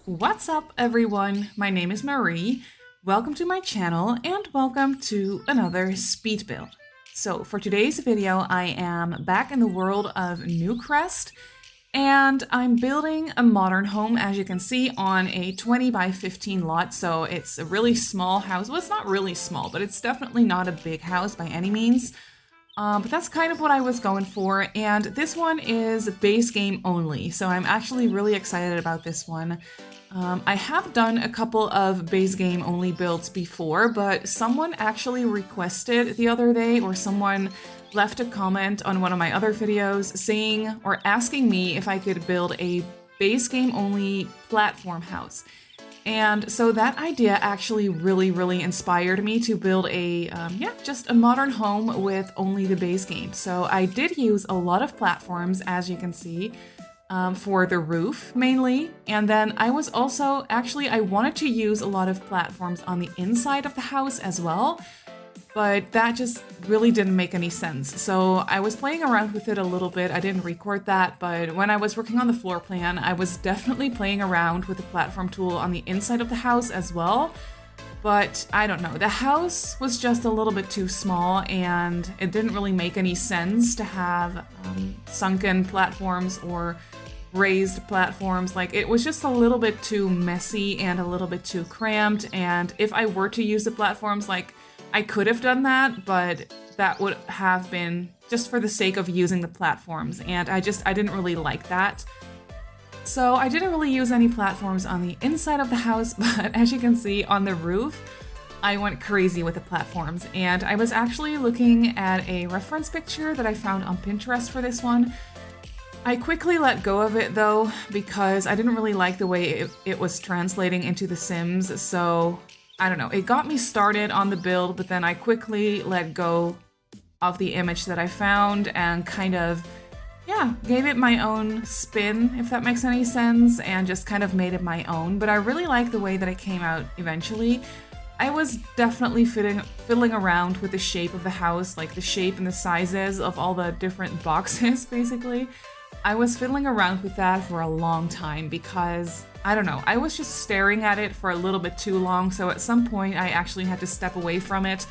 What's up, everyone? My name is Marie. Welcome to my channel and welcome to another speed build. So for today's video, I am back in the world of Newcrest and I'm building a modern home, as you can see, on a 20 by 15 lot. So it's a really small house. Well, it's not really small, but it's definitely not a big house by any means. But that's kind of what I was going for, and this one is base game only, so I'm actually really excited about this one. I have done a couple of base game only builds before, but someone actually requested the other day, or someone left a comment on one of my other videos saying or asking me if I could build a base game only platform house. And so that idea actually really inspired me to build a, just a modern home with only the base game. So I did use a lot of platforms, as you can see, for the roof mainly. And then I was also, I wanted to use a lot of platforms on the inside of the house as well. But that just really didn't make any sense. So I was playing around with it a little bit. I didn't record that, but when I was working on the floor plan, I was definitely playing around with the platform tool on the inside of the house as well. But I don't know, the house was just a little bit too small and it didn't really make any sense to have sunken platforms or raised platforms. Like, it was just a little bit too messy and a little bit too cramped. And if I were to use the platforms, like, I could have done that, but that would have been just for the sake of using the platforms, and I didn't really like that. So I didn't really use any platforms on the inside of the house, but as you can see on the roof, I went crazy with the platforms, and I was actually looking at a reference picture that I found on Pinterest for this one. I quickly let go of it though, because I didn't really like the way it was translating into The Sims, so I don't know, it got me started on the build, but then I quickly let go of the image that I found and kind of, gave it my own spin, if that makes any sense, and just kind of made it my own. But I really like the way that it came out eventually. I was definitely fiddling around with the shape of the house, like the shape and the sizes of all the different boxes, basically. I was fiddling around with that for a long time because, I don't know, I was just staring at it for a little bit too long, so at some point I actually had to step away from it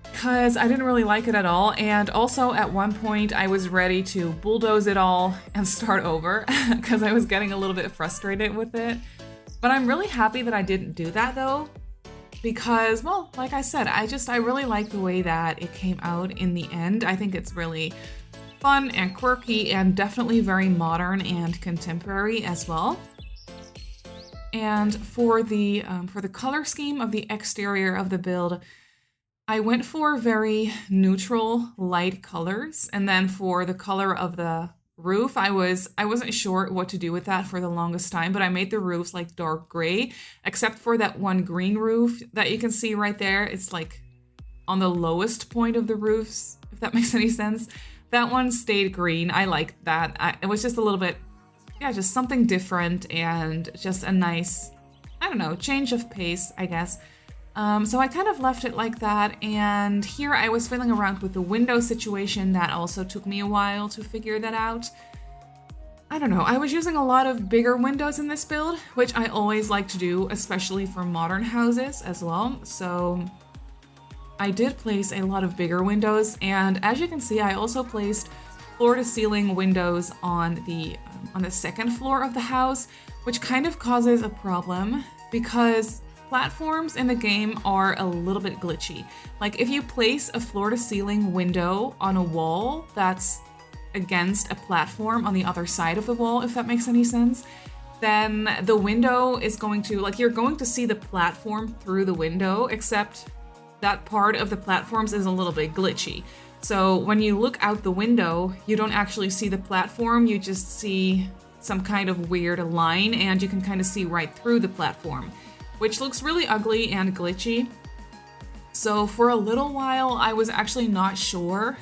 because I didn't really like it at all, and also at one point I was ready to bulldoze it all and start over because I was getting a little bit frustrated with it. But I'm really happy that I didn't do that though, because, well, like I said, I really like the way that it came out in the end. I think it's really fun and quirky and definitely very modern and contemporary as well. And for the color scheme of the exterior of the build, I went for very neutral light colors, and then for the color of the roof, I wasn't sure what to do with that for the longest time, but I made the roofs like dark gray, except for that one green roof that you can see right there. It's like on the lowest point of the roofs, if that makes any sense. That one stayed green. I liked that. It was just a little bit, just something different and just a nice, I don't know, change of pace, I guess. So I kind of left it like that, and here I was fiddling around with the window situation. That also took me a while to figure that out. I don't know, I was using a lot of bigger windows in this build, which I always like to do, especially for modern houses as well. So I did place a lot of bigger windows, and as you can see, I also placed floor-to-ceiling windows on the second floor of the house, which kind of causes a problem because platforms in the game are a little bit glitchy. Like, if you place a floor-to-ceiling window on a wall that's against a platform on the other side of the wall, if that makes any sense, then the window is going to, like, you're going to see the platform through the window, except that part of the platforms is a little bit glitchy. So when you look out the window, you don't actually see the platform, you just see some kind of weird line, and you can kind of see right through the platform, which looks really ugly and glitchy. So for a little while, I was actually not sure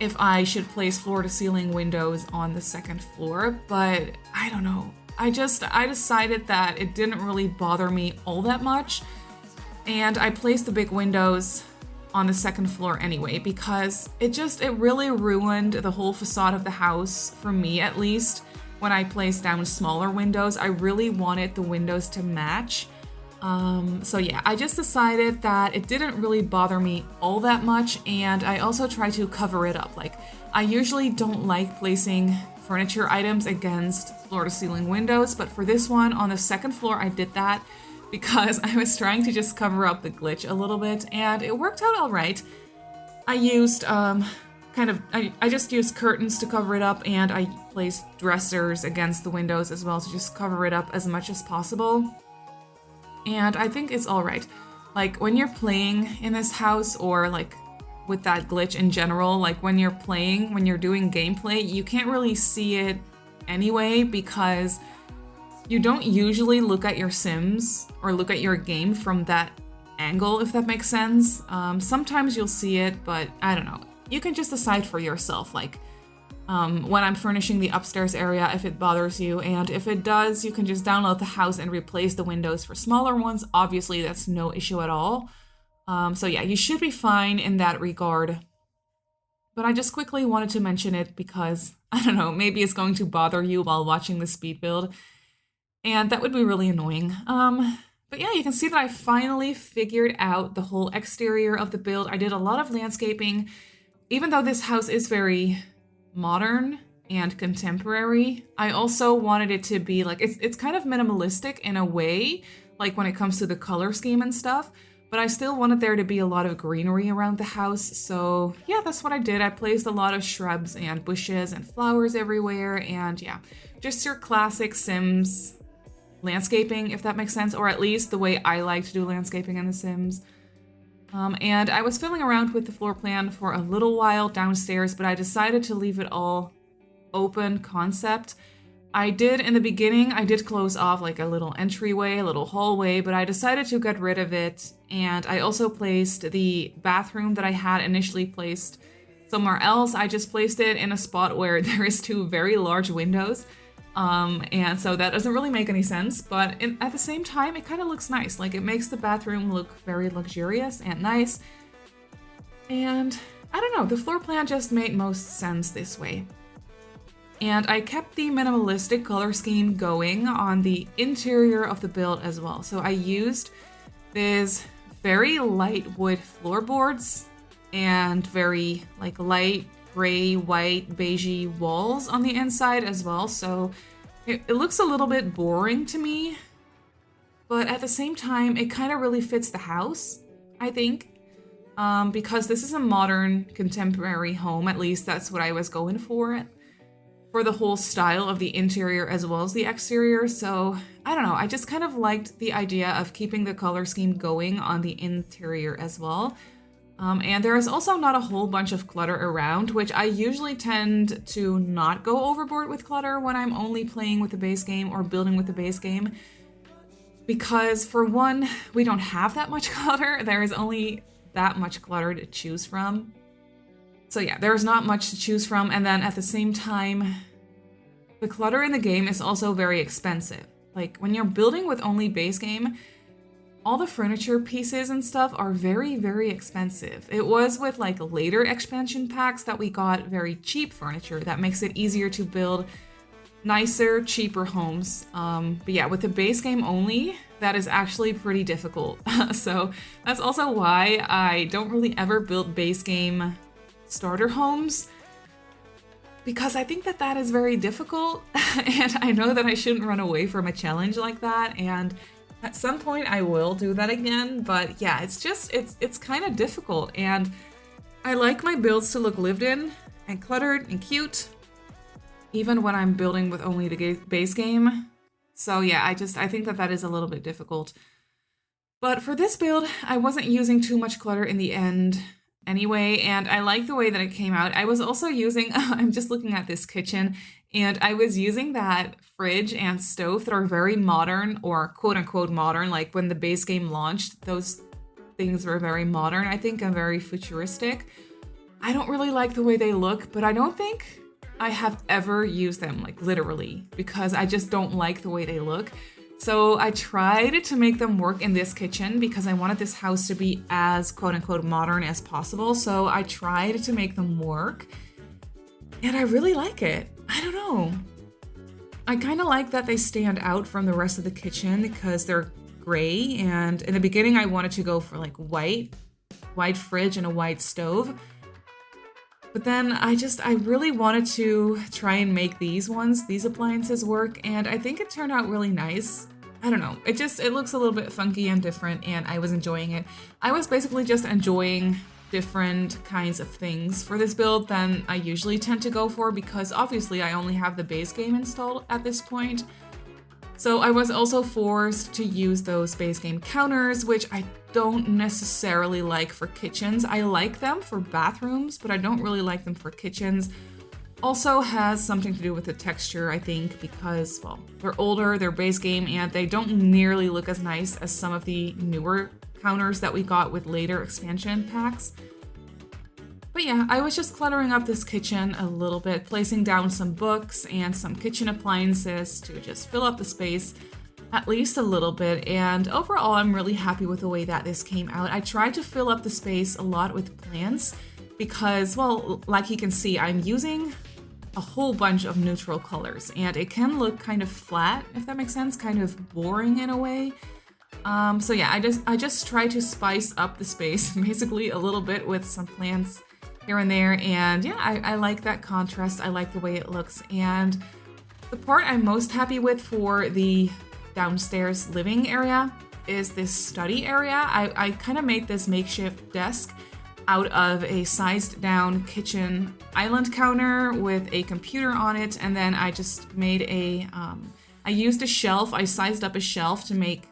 if I should place floor-to-ceiling windows on the second floor, but I don't know. I decided that it didn't really bother me all that much, and I placed the big windows on the second floor anyway, because it really ruined the whole facade of the house, for me at least. When I placed down smaller windows, I really wanted the windows to match. So yeah, I just decided that it didn't really bother me all that much, and I also try to cover it up. Like, I usually don't like placing furniture items against floor-to-ceiling windows, but for this one on the second floor, I did that because I was trying to just cover up the glitch a little bit, and it worked out all right. I used I just used curtains to cover it up, and I placed dressers against the windows as well to just cover it up as much as possible. And I think it's all right. Like, when you're playing in this house, or like with that glitch in general, like when you're doing gameplay, you can't really see it anyway, because you don't usually look at your Sims or look at your game from that angle, if that makes sense. Sometimes you'll see it, but I don't know. You can just decide for yourself, like when I'm furnishing the upstairs area, if it bothers you, and if it does, you can just download the house and replace the windows for smaller ones. Obviously, that's no issue at all. So yeah, you should be fine in that regard. But I just quickly wanted to mention it because, I don't know, maybe it's going to bother you while watching the speed build, and that would be really annoying. But yeah, you can see that I finally figured out the whole exterior of the build. I did a lot of landscaping. Even though this house is very modern and contemporary, I also wanted it to be like, it's kind of minimalistic in a way, like when it comes to the color scheme and stuff, but I still wanted there to be a lot of greenery around the house. So yeah, that's what I did. I placed a lot of shrubs and bushes and flowers everywhere, and yeah, just your classic Sims landscaping, if that makes sense, or at least the way I like to do landscaping in The Sims. And I was fiddling around with the floor plan for a little while downstairs, but I decided to leave it all open concept. In the beginning, I did close off like a little entryway, a little hallway, but I decided to get rid of it. And I also placed the bathroom that I had initially placed somewhere else. I just placed it in a spot where there is 2 very large windows. And so that doesn't really make any sense, but at the same time, it kind of looks nice. Like, it makes the bathroom look very luxurious and nice. And I don't know, the floor plan just made most sense this way. And I kept the minimalistic color scheme going on the interior of the build as well. So I used these very light wood floorboards and very like light gray, white, beigey walls on the inside as well. So it looks a little bit boring to me, but at the same time, it kind of really fits the house, I think. Because this is a modern, contemporary home, at least that's what I was going for the whole style of the interior as well as the exterior. So I don't know, I just kind of liked the idea of keeping the color scheme going on the interior as well. And there is also not a whole bunch of clutter around, which I usually tend to not go overboard with clutter when I'm only playing with the base game or building with the base game. Because for one, we don't have that much clutter. There is only that much clutter to choose from. So yeah, there's not much to choose from. And then at the same time, the clutter in the game is also very expensive. Like, when you're building with only base game, all the furniture pieces and stuff are very, very expensive. It was with like later expansion packs that we got very cheap furniture that makes it easier to build nicer, cheaper homes. But yeah, with the base game only, that is actually pretty difficult. So that's also why I don't really ever build base game starter homes, because I think that is very difficult. And I know that I shouldn't run away from a challenge like that, and at some point I will do that again, but yeah, it's kind of difficult, and I like my builds to look lived in and cluttered and cute, even when I'm building with only the base game. So yeah, I think that is a little bit difficult. But for this build, I wasn't using too much clutter in the end anyway, and I like the way that it came out. I was also using, I'm just looking at this kitchen, and I was using that fridge and stove that are very modern, or quote-unquote modern. Like, when the base game launched, those things were very modern, I think, and very futuristic. I don't really like the way they look, but I don't think I have ever used them, like, literally, because I just don't like the way they look. So I tried to make them work in this kitchen because I wanted this house to be as quote unquote modern as possible. So I tried to make them work and I really like it. I don't know. I kind of like that they stand out from the rest of the kitchen because they're gray, and in the beginning I wanted to go for like white fridge and a white stove. But then I really wanted to try and make these appliances work, and I think it turned out really nice. I don't know, it looks a little bit funky and different, and I was enjoying it. I was basically just enjoying different kinds of things for this build than I usually tend to go for, because obviously I only have the base game installed at this point. So I was also forced to use those base game counters, which I don't necessarily like for kitchens. I like them for bathrooms, but I don't really like them for kitchens. Also has something to do with the texture, I think, because, well, they're older, they're base game, and they don't nearly look as nice as some of the newer counters that we got with later expansion packs. But yeah, I was just cluttering up this kitchen a little bit, placing down some books and some kitchen appliances to just fill up the space at least a little bit, and overall I'm really happy with the way that this came out. I tried to fill up the space a lot with plants because, well, like you can see, I'm using a whole bunch of neutral colors, and it can look kind of flat, if that makes sense, kind of boring in a way. So yeah, I just try to spice up the space basically a little bit with some plants here and there, and yeah, I like that contrast. I like the way it looks, and the part I'm most happy with for the downstairs living area is this study area. I kind of made this makeshift desk out of a sized down kitchen island counter with a computer on it, and then I just made I used a shelf. I sized up a shelf to make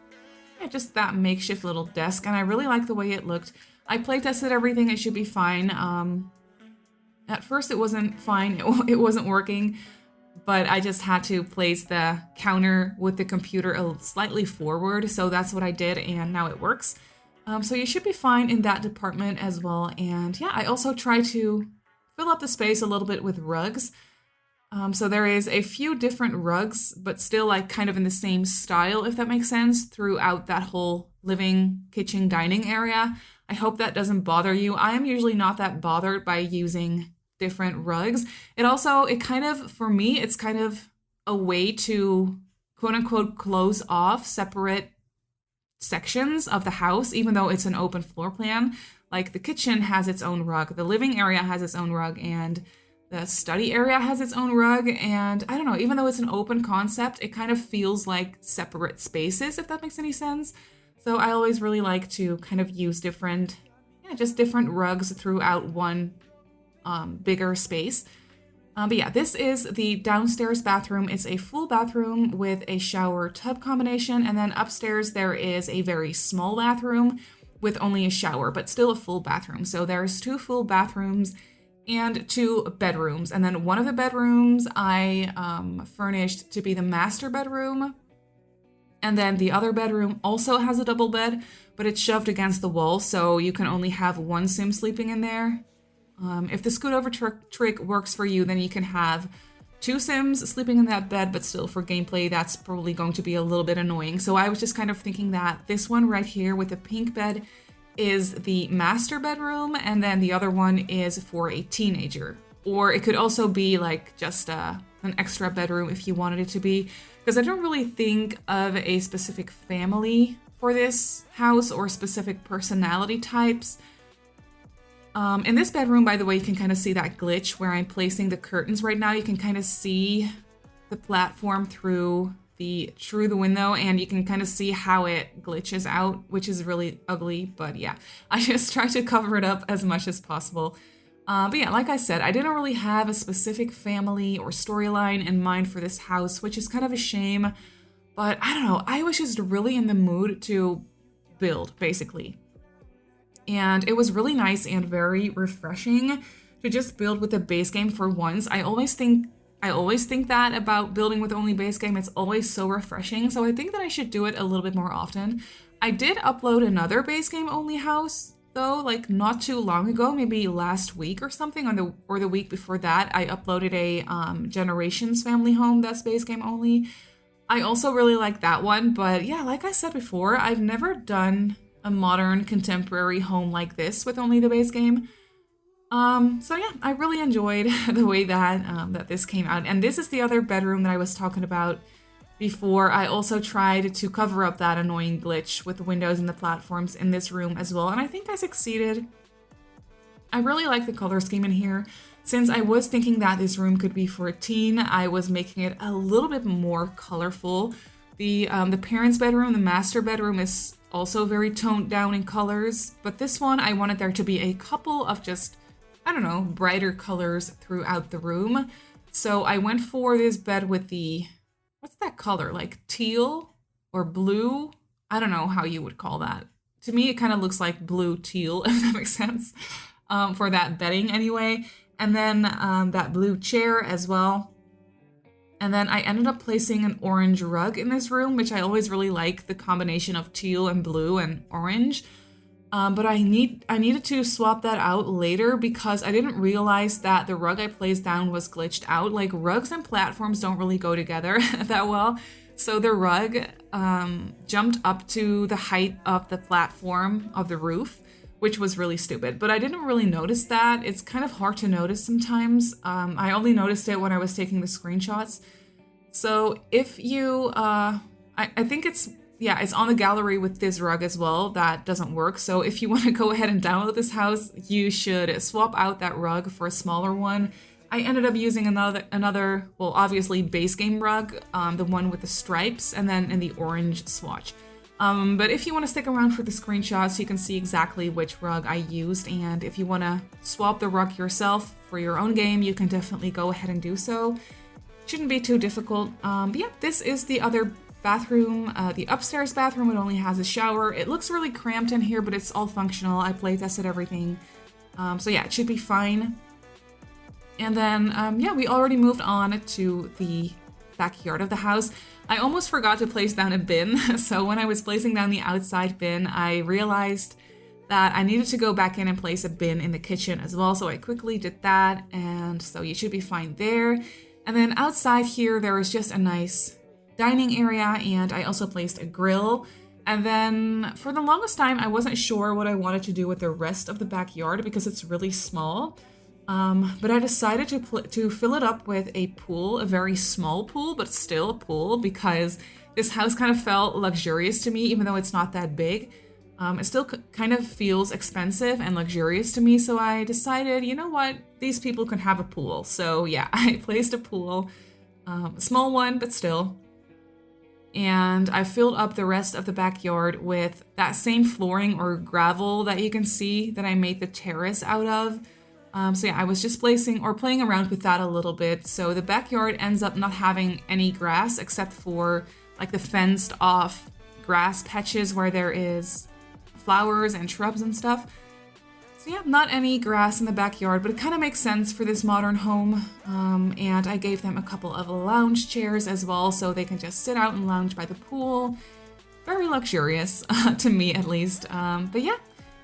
just that makeshift little desk, and I really like the way it looked. I playtested everything, it should be fine. At first it wasn't fine, it wasn't working, but I just had to place the counter with the computer slightly forward, so that's what I did, and now it works. So you should be fine in that department as well, and yeah, I also try to fill up the space a little bit with rugs. So there is a few different rugs, but still like kind of in the same style, if that makes sense, throughout that whole living, kitchen, dining area. I hope that doesn't bother you. I am usually not that bothered by using different rugs. It kind of, for me, it's kind of a way to quote unquote close off separate sections of the house, even though it's an open floor plan. Like the kitchen has its own rug, the living area has its own rug, and the study area has its own rug, and I don't know, even though it's an open concept, it kind of feels like separate spaces, if that makes any sense. So I always really like to kind of use different rugs throughout one bigger space. But yeah, this is the downstairs bathroom. It's a full bathroom with a shower tub combination, and then upstairs there is a very small bathroom with only a shower, but still a full bathroom. So there's 2 full bathrooms and 2 bedrooms, and then one of the bedrooms I furnished to be the master bedroom, and then the other bedroom also has a double bed, but it's shoved against the wall, so you can only have one sim sleeping in there. If the scoot over trick works for you, then you can have 2 sims sleeping in that bed, but still for gameplay that's probably going to be a little bit annoying. So I was just kind of thinking that this one right here with the pink bed is the master bedroom, and then the other one is for a teenager. Or it could also be like just an extra bedroom if you wanted it to be, because I don't really think of a specific family for this house or specific personality types. In this bedroom, by the way, you can kind of see that glitch where I'm placing the curtains right now. You can kind of see the platform through the window, and you can kind of see how it glitches out, which is really ugly, but yeah, I just try to cover it up as much as possible. But yeah, like I said, I didn't really have a specific family or storyline in mind for this house, which is kind of a shame, but I don't know, I was just really in the mood to build, basically. And it was really nice and very refreshing to just build with a base game for once. I always think that about building with only base game. It's always so refreshing. So I think that I should do it a little bit more often. I did upload another base game only house though, like not too long ago, maybe last week or something, or the week before that. I uploaded a Generations family home that's base game only. I also really like that one, but yeah, like I said before, I've never done a modern contemporary home like this with only the base game. So yeah, I really enjoyed the way that that this came out. And this is the other bedroom that I was talking about before. I also tried to cover up that annoying glitch with the windows and the platforms in this room as well, and I think I succeeded. I really like the color scheme in here. Since I was thinking that this room could be for a teen, I was making it a little bit more colorful. The parents' bedroom, the master bedroom, is also very toned down in colors, but this one I wanted there to be a couple of just, I don't know, brighter colors throughout the room. So I went for this bed with the, what's that color? Like teal or blue? I don't know how you would call that. To me, it kind of looks like blue teal, if that makes sense, for that bedding anyway. And then that blue chair as well. And then I ended up placing an orange rug in this room, which I always really like the combination of teal and blue and orange. But I needed to swap that out later because I didn't realize that the rug I placed down was glitched out. Like, rugs and platforms don't really go together that well. So the rug jumped up to the height of the platform of the roof, which was really stupid. But I didn't really notice that. It's kind of hard to notice sometimes. I only noticed it when I was taking the screenshots. So if you, I think it's on the gallery with this rug as well. That doesn't work. So if you want to go ahead and download this house, you should swap out that rug for a smaller one. I ended up using another, well, obviously base game rug, the one with the stripes, and then in the orange swatch. But if you want to stick around for the screenshots, you can see exactly which rug I used, and if you want to swap the rug yourself for your own game, you can definitely go ahead and do so. Shouldn't be too difficult. But yeah, this is the other bathroom, the upstairs bathroom. It only has a shower. It looks really cramped in here, but it's all functional. I play tested everything. So yeah, it should be fine. And then, yeah, we already moved on to the backyard of the house. I almost forgot to place down a bin, so when I was placing down the outside bin, I realized that I needed to go back in and place a bin in the kitchen as well, so I quickly did that, and so you should be fine there. And then outside here, there is just a nice dining area, and I also placed a grill. And then for the longest time, I wasn't sure what I wanted to do with the rest of the backyard because it's really small. But I decided to fill it up with a pool, a very small pool, but still a pool, because this house kind of felt luxurious to me, even though it's not that big. It still kind of feels expensive and luxurious to me, so I decided, you know what, these people can have a pool. So yeah, I placed a pool, a small one, but still. And I filled up the rest of the backyard with that same flooring or gravel that you can see that I made the terrace out of. So yeah, I was just playing around with that a little bit. So the backyard ends up not having any grass except for like the fenced off grass patches where there is flowers and shrubs and stuff. So yeah, not any grass in the backyard, but it kind of makes sense for this modern home. And I gave them a couple of lounge chairs as well, so they can just sit out and lounge by the pool. Very luxurious, to me at least. But yeah.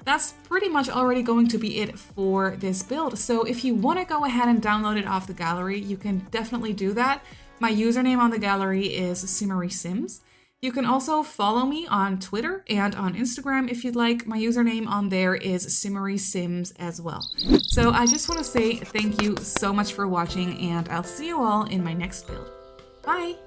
That's pretty much already going to be it for this build. So if you want to go ahead and download it off the gallery, you can definitely do that. My username on the gallery is Simmarysims. You can also follow me on Twitter and on Instagram if you'd like. My username on there is Simmarysims as well. So I just want to say thank you so much for watching, and I'll see you all in my next build. Bye!